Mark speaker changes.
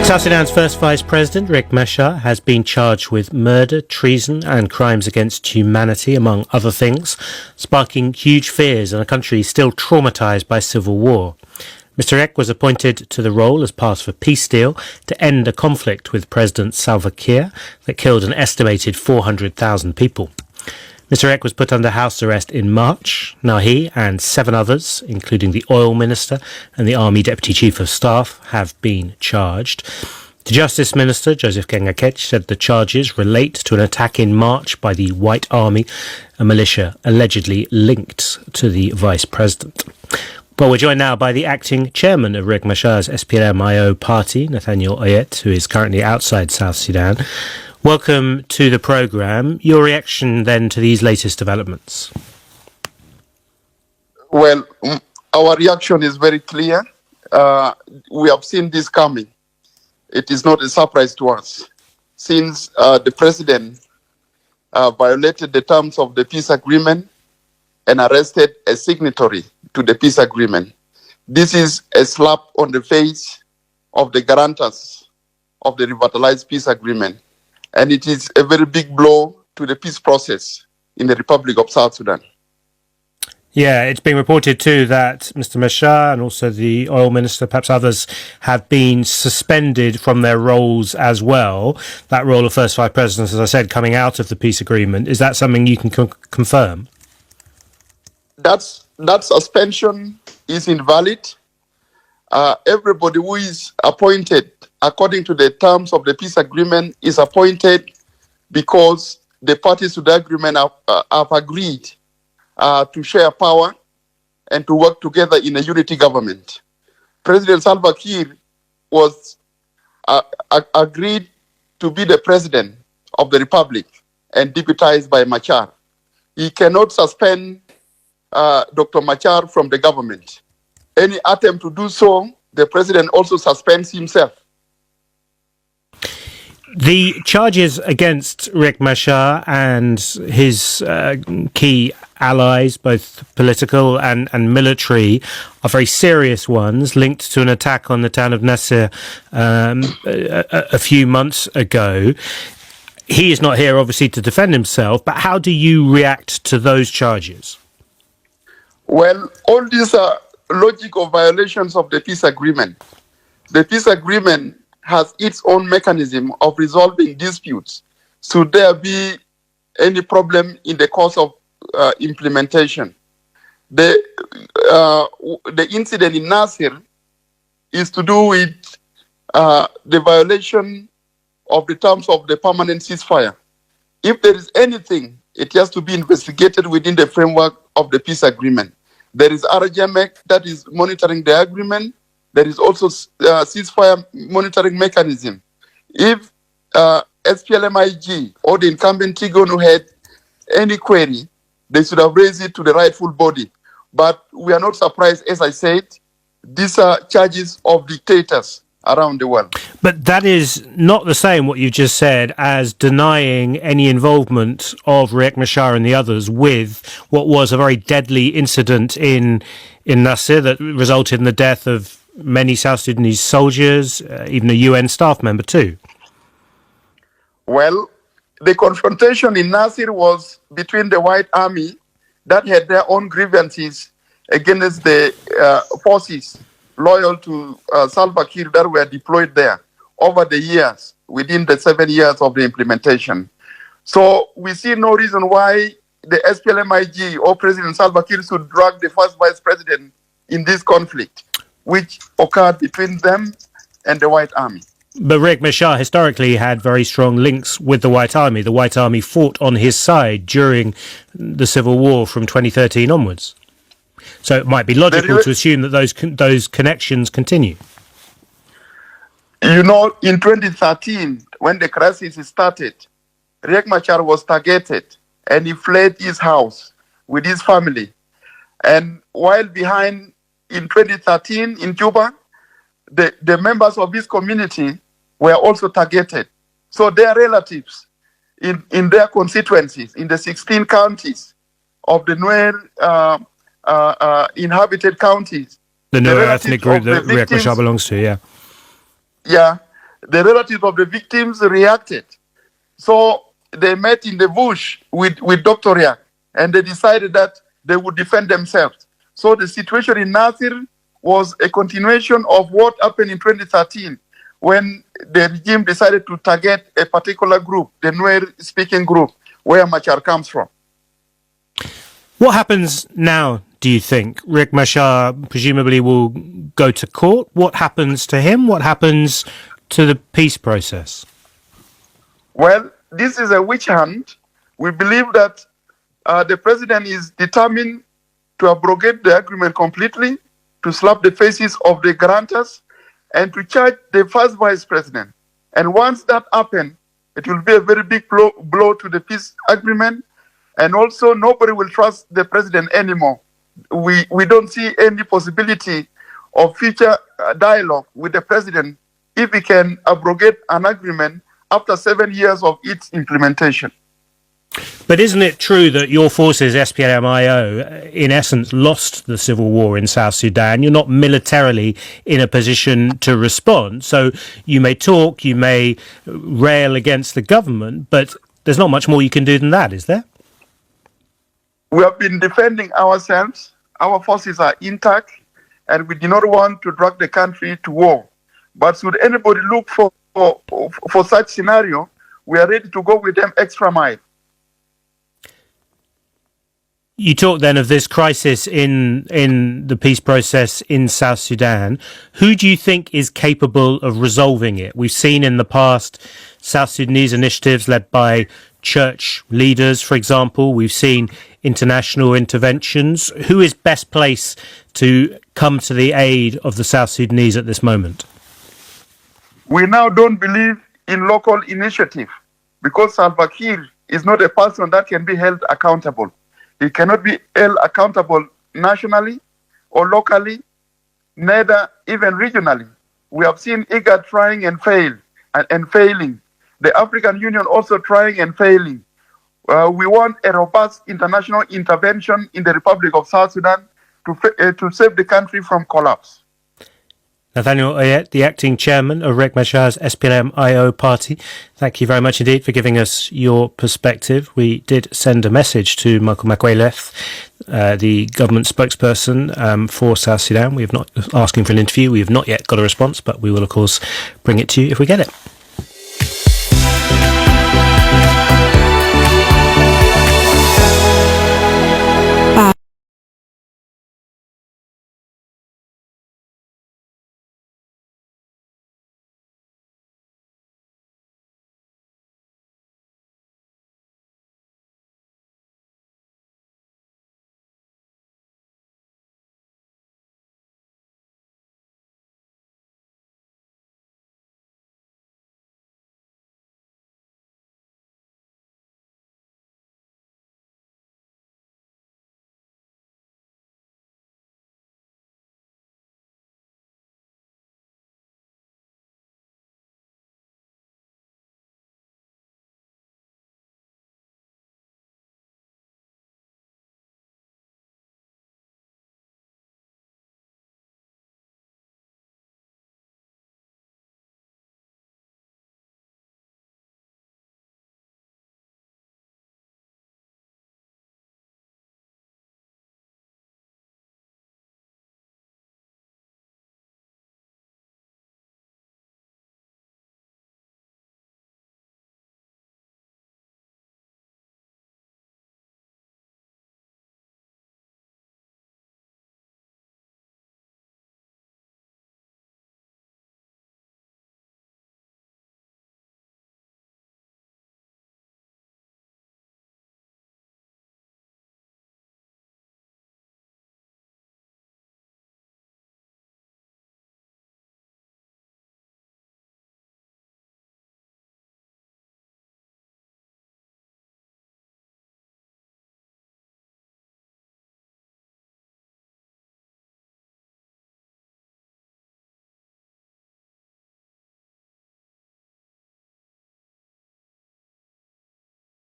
Speaker 1: South Sudan's first Vice President, Riek Machar, has been charged with murder, treason and crimes against humanity, among other things, sparking huge fears in a country still traumatised by civil war. Mr. Riek was appointed to the role as part of a peace deal to end a conflict with President Salva Kiir that killed an estimated 400,000 people. Mr. Riek was put under house arrest in March. Now he and 7 others, including the oil minister and the army deputy chief of staff, have been charged. The Justice Minister, Joseph Kengakech, said the charges relate to an attack in March by the White Army, a militia allegedly linked to the Vice President. Well, we're joined now by the acting chairman of Riek Machar's SPLM-IO party, Nathaniel Oyet, who is currently outside South Sudan. Welcome to the programme. Your reaction then to these latest developments?
Speaker 2: Well, our reaction is very clear. We have seen this coming. It is not a surprise to us. Since the president violated the terms of the peace agreement and arrested a signatory to the peace agreement, this is a slap on the face of the guarantors of the revitalized peace agreement. And it is a very big blow to the peace process in the Republic of South Sudan.
Speaker 1: Yeah, it's been reported too that Mr. Machar and also the oil minister, perhaps others, have been suspended from their roles as well. That role of first vice president, as I said, coming out of the peace agreement. Is that something you can confirm?
Speaker 2: That suspension is invalid. Everybody who is appointed according to the terms of the peace agreement is appointed because the parties to the agreement have agreed to share power and to work together in a unity government. President Salva Kiir was agreed to be the president of the republic and deputized by Machar. He cannot suspend Dr. Machar from the government. Any attempt to do so, the president also suspends himself.
Speaker 1: The charges against Riek Machar and his key allies, both political and military, are very serious ones, linked to an attack on the town of Nasir a few months ago. He is not here, obviously, to defend himself, but how do you react to those charges?
Speaker 2: Well, all these are logical violations of the peace agreement. The peace agreement has its own mechanism of resolving disputes. Should there be any problem in the course of implementation? The incident in Nasir is to do with the violation of the terms of the permanent ceasefire. If there is anything, it has to be investigated within the framework of the peace agreement. There is RJMEC that is monitoring the agreement. There is also ceasefire monitoring mechanism. If SPLMIG or the incumbent Tigonu had any query, they should have raised it to the rightful body. But we are not surprised, as I said, these are charges of dictators around the world.
Speaker 1: But that is not the same, what you just said, as denying any involvement of Riek Machar and the others with what was a very deadly incident in Nasir that resulted in the death of many South Sudanese soldiers, even a UN staff member too.
Speaker 2: Well, the confrontation in Nasir was between the White Army that had their own grievances against the forces loyal to Salva Kiir that were deployed there over the years, within the 7 years of the implementation. So we see no reason why the SPLMIG or President Salva Kiir should drag the first vice president in this conflict, which occurred between them and the White Army.
Speaker 1: But Riek Machar historically had very strong links with the White Army. The White Army fought on his side during the civil war from 2013 onwards. So it might be logical to assume that those connections continue.
Speaker 2: You know, in 2013, when the crisis started, Riek Machar was targeted and he fled his house with his family. And while behind in 2013 in Juba, the members of his community were also targeted. So their relatives in their constituencies, in the 16 counties of the Nuer inhabited counties.
Speaker 1: The Nuer ethnic group that Riek Machar belongs to, yeah.
Speaker 2: Yeah. the relatives of the victims reacted. So they met in the bush with Dr. Riak, and they decided that they would defend themselves. So the situation in Nasir was a continuation of what happened in 2013 when the regime decided to target a particular group, the Nuer-speaking group, where Machar comes from.
Speaker 1: What happens now, do you think? Riek Machar presumably will go to court. What happens to him? What happens to the peace process?
Speaker 2: Well, this is a witch hunt. We believe that the president is determined to abrogate the agreement completely, to slap the faces of the grantors, and to charge the first vice president. And once that happens, it will be a very big blow to the peace agreement. And also, nobody will trust the president anymore. We don't see any possibility of future dialogue with the president if he can abrogate an agreement after 7 years of its implementation.
Speaker 1: But isn't it true that your forces, SPLM-IO, in essence lost the civil war in South Sudan? You're not militarily in a position to respond. So you may talk, you may rail against the government, but there's not much more you can do than that, is there?
Speaker 2: We have been defending ourselves. Our forces are intact, and we do not want to drag the country to war. But should anybody look for such scenario, we are ready to go with them extra mile.
Speaker 1: You talk then of this crisis in the peace process in South Sudan. Who do you think is capable of resolving it? We've seen in the past South Sudanese initiatives led by church leaders, for example. We've seen international interventions. Who is best placed to come to the aid of the South Sudanese at this moment?
Speaker 2: We now don't believe in local initiative because Salva Kiir is not a person that can be held accountable. He cannot be held accountable nationally or locally, neither even regionally. We have seen IGAD trying and failing. The African Union also trying and failing. We want a robust international intervention in the Republic of South Sudan to save the country from collapse.
Speaker 1: Nathaniel Oyet, the acting chairman of Riek Machar's SPLM-IO party, thank you very much indeed for giving us your perspective. We did send a message to Michael Makweleth, the government spokesperson for South Sudan. We have not asking for an interview. We have not yet got a response, but we will, of course, bring it to you if we get it.